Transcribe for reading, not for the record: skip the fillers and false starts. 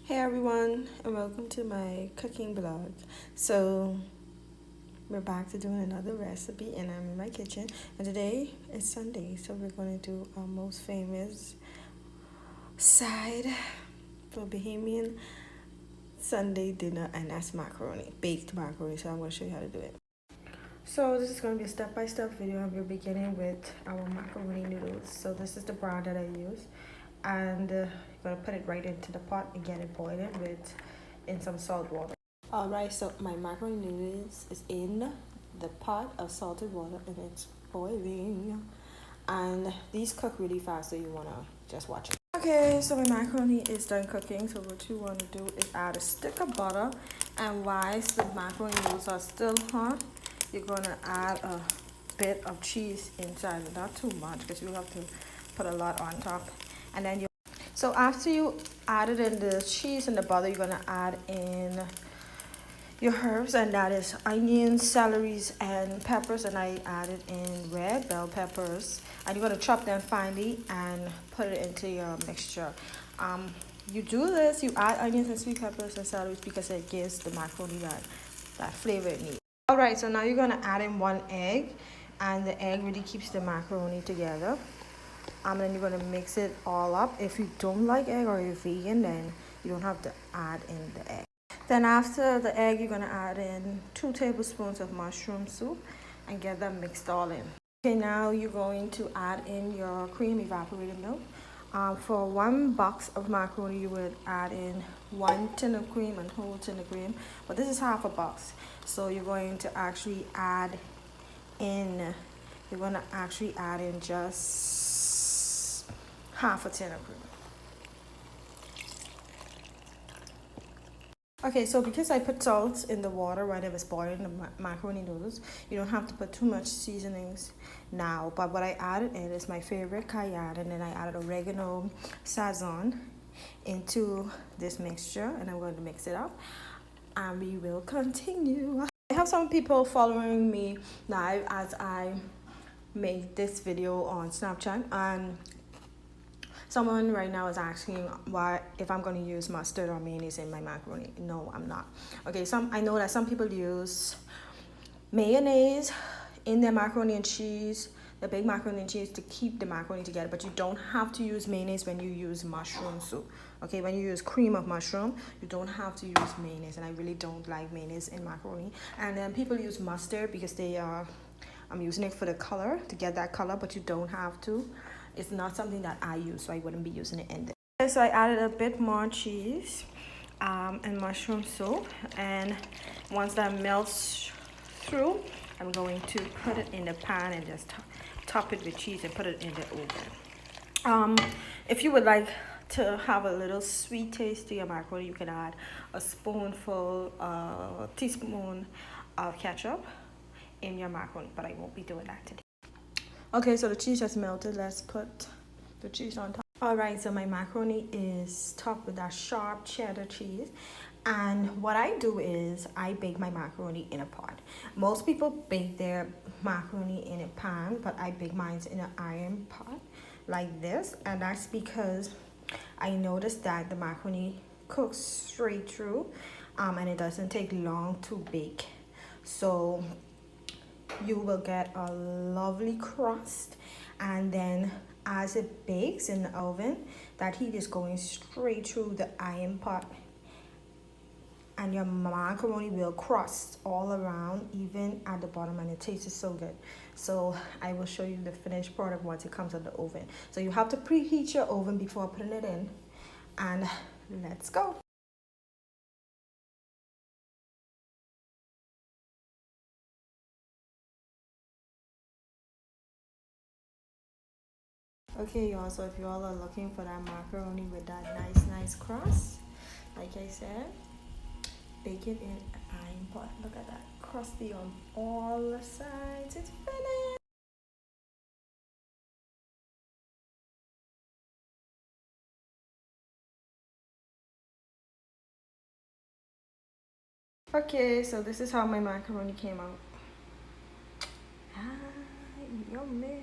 Hey everyone, and welcome to my cooking blog. So, we're back to doing another recipe, and I'm in my kitchen. And today is Sunday, so we're going to do our most famous side for Bahamian Sunday dinner, and that's macaroni, baked macaroni. So, I'm going to show you how to do it. So, this is going to be a step by step video, and we're beginning with our macaroni noodles. So, this is the brand that I use, and you're going to put it right into the pot and get it boiling in some salt water. Alright, so my macaroni noodles is in the pot of salted water and it's boiling. And these cook really fast, so you wanna just watch it. Okay, so my macaroni is done cooking. So what you wanna do is add a stick of butter, and whilst the macaroni noodles are still hot, you're gonna add a bit of cheese inside, but not too much because you have to put a lot on top. And then so after you added in the cheese and the butter, you're gonna add in your herbs, and that is onions, celeries, and peppers. And I added in red bell peppers, and you're going to chop them finely and put it into your mixture. You do this, you add onions and sweet peppers and celeries because it gives the macaroni that flavor it needs. All right, so now you're going to add in 1 egg, and the egg really keeps the macaroni together. And then you're going to mix it all up. If you don't like egg or you're vegan, then you don't have to add in the egg. Then after the egg, you're gonna add in 2 tablespoons of mushroom soup and get them mixed all in. Okay, now you're going to add in your cream evaporated milk. For 1 box of macaroni, you would add in 1 tin of cream and whole tin of cream, but this is half a box. So you're going to actually add in, just half a tin of cream. Okay, so because I put salt in the water when it was boiling the macaroni noodles, you don't have to put too much seasonings now. But what I added in is my favorite cayenne, and then I added oregano, sazon into this mixture, and I'm going to mix it up. And we will continue. I have some people following me live as I make this video on Snapchat, and someone right now is asking if I'm going to use mustard or mayonnaise in my macaroni. No, I'm not. Okay, I know that some people use mayonnaise in their macaroni and cheese, the baked macaroni and cheese, to keep the macaroni together, but you don't have to use mayonnaise when you use mushroom soup. Okay, when you use cream of mushroom, you don't have to use mayonnaise, and I really don't like mayonnaise in macaroni. And then people use mustard because I'm using it for the color, to get that color, but you don't have to. It's not something that I use, so I wouldn't be using it in there. Okay, so I added a bit more cheese and mushroom soup, and once that melts through, I'm going to put it in the pan and just top it with cheese and put it in the oven. If you would like to have a little sweet taste to your macaroni, you can add a teaspoon of ketchup in your macaroni, but I won't be doing that today. Okay, so the cheese has melted. Let's put the cheese on top. All right, so my macaroni is topped with that sharp cheddar cheese. And what I do is I bake my macaroni in a pot. Most people bake their macaroni in a pan, but I bake mine in an iron pot like this. And that's because I noticed that the macaroni cooks straight through, and it doesn't take long to bake. So you will get a lovely crust, and then as it bakes in the oven, that heat is going straight through the iron pot, and your macaroni will crust all around, even at the bottom, and it tastes so good. So I will show you the finished product once it comes out of the oven. So you have to preheat your oven before putting it in, and let's go. Okay, y'all, so if y'all are looking for that macaroni with that nice crust, like I said, bake it in an iron pot. Look at that, crusty on all the sides. It's finished. Okay, so this is how my macaroni came out. Ah, yummy.